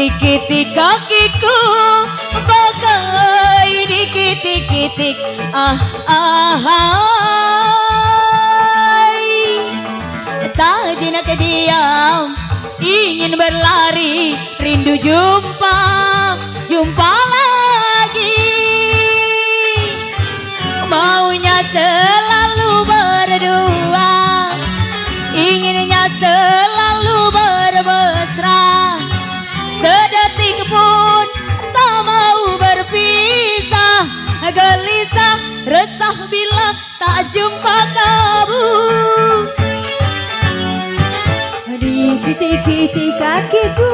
Dikit-dikit kakiku bagai dikit-dikit tak jenak diam ingin berlari rindu jumpa lagi maunya selalu berdua inginnya selalu bermesra sedetik pun tak mau berpisah gelisah resah bila tak jumpa kamu dikit-dikit kakiku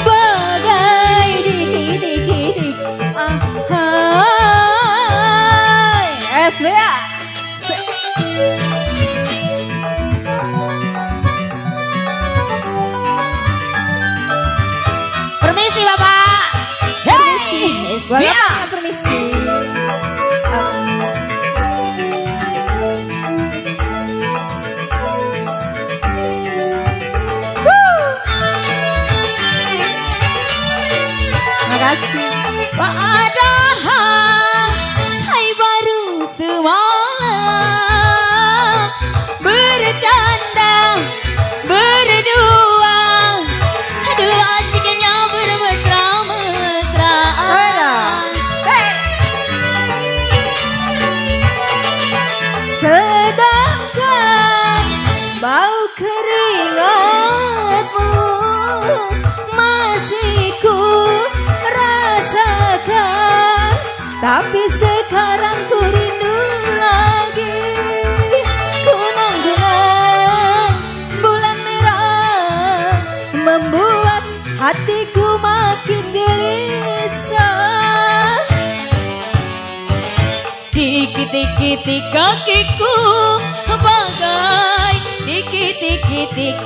bagai dikit-dikit SBA permisi Bapak. Hey, SBA permisi. Makasih. Padahal hai baru semalam bercanda berdua aduh asiknya bermesra-mesraan sedangkan bau keringatmu masih ku rasakan tapi sekarang ku rindu lagi kunang-kunang bulan merah membuat hatiku makin gelisah dikit-dikit kakiku bagai dikit-dikit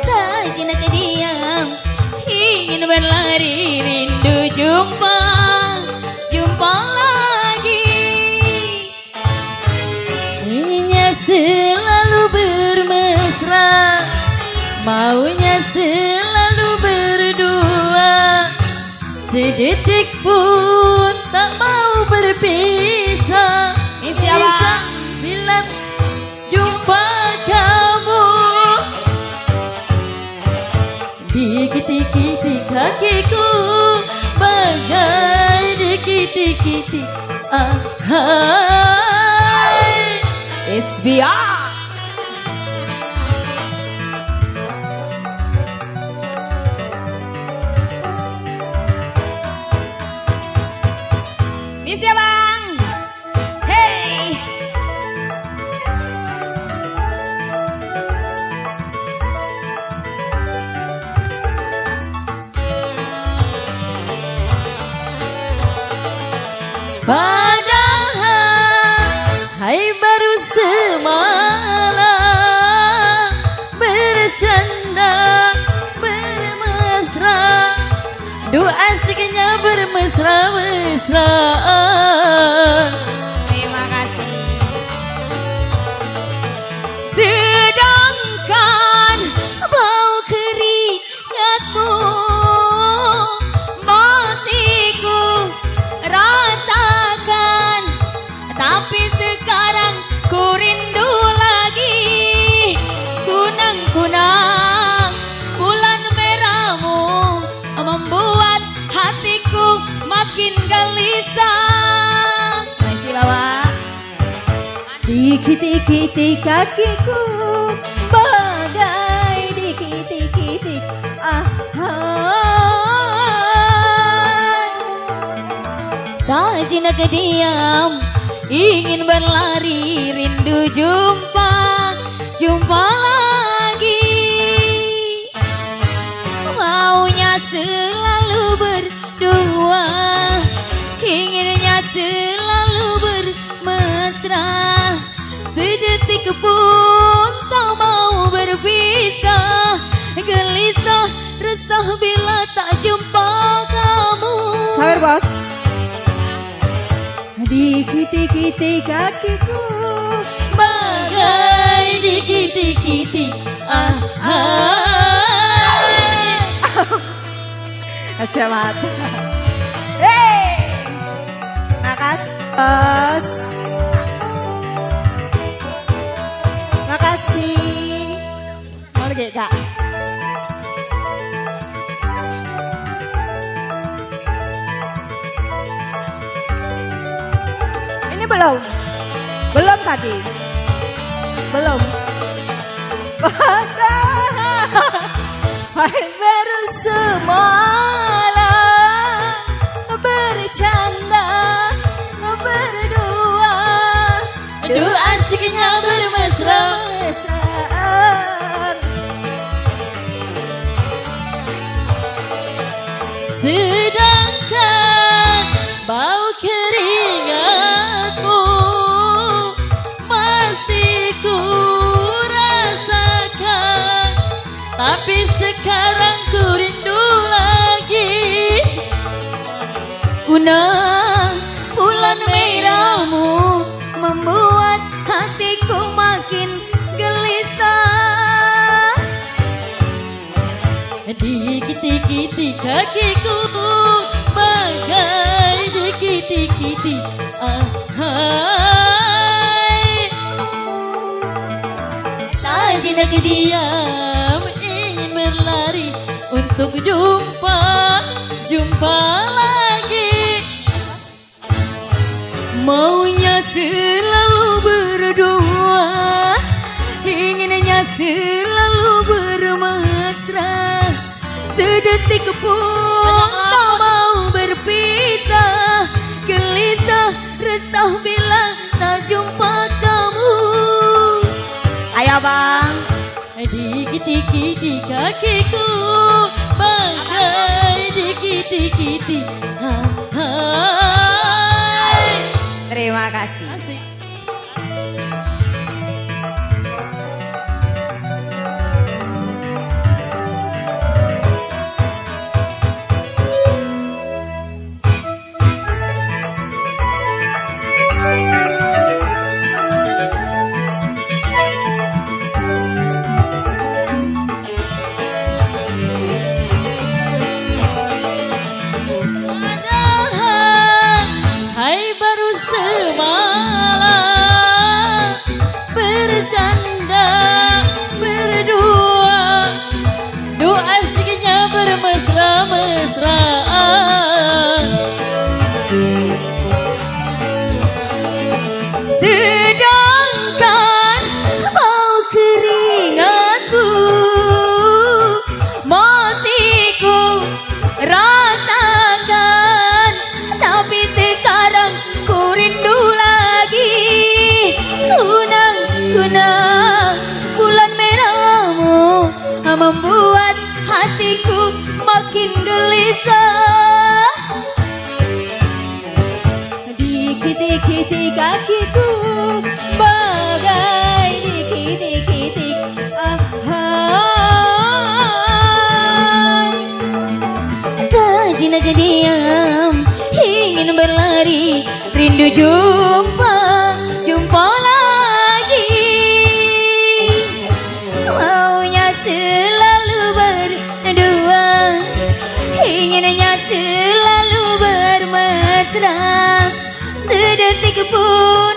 tak jenak diam ingin berlari rindu jumpa lagi inginnya selalu bermesra maunya selalu berdua sedetik pun tak mau berpisah bila jumpa kamu dikit-dikit kakiku bagai dikit-dikit SBA misi ya bang. Hey padahal hai baru semalam bercanda bermesra duh asiknya bermesra-mesraan terima kasih sedangkan bau keringatmu masih ku rasakan tapi sekarang ku rindu lagi kunang-kunang bulan merahmu membuat hatiku makin gelisah. Masih Bapak. Dikit-dikit kakiku bagai dikit-dikit tak jenak diam ingin berlari rindu jumpa lagi maunya selalu berdua inginnya selalu bermesra sedetik pun tak mau berpisah gelisah resah bila tak jumpa kamu. Sabar bos. Dikit-dikit kakiku bagai dikit-dikit Kacamata. Hey, makasih bos. Makasih. Mau lagi kak? Ini belum, belum tadi, belum. Baru semalam bercanda berdua, aduh asiknya bermesraan. Sedangkan bau keringatmu masih ku rasakan, tapi sekarang ku rindu lagi. Kunang bulan merahmu membuat hatiku makin gelisah. Dikit-dikit kakiku bagai dikit-dikit tak jenak diam ingin berlari untuk jumpa lagi. Maunya selalu berdua, inginnya selalu bermesra. Sedetik pun tak mau berpisah, gelisah resah bila tak jumpa kamu. Ayo bang. Dikit-dikit kakiku bagai dikit-dikit Terima kasih. Asik. Hai baru semalam bercanda berdua, doa asiknya bermesra-mesraan. Sedangkan bau keringatku masih ku rasakan, tapi sekarang ku rindu lagi. Kunang bulan merahmu membuat hatiku makin gelisah. Dikit-dikit kakiku bagai dikit-dikit tak jenak diam ingin berlari rindu jumpa lagi. Maunya selalu berdua, inginnya selalu bermesra. Sedetik pun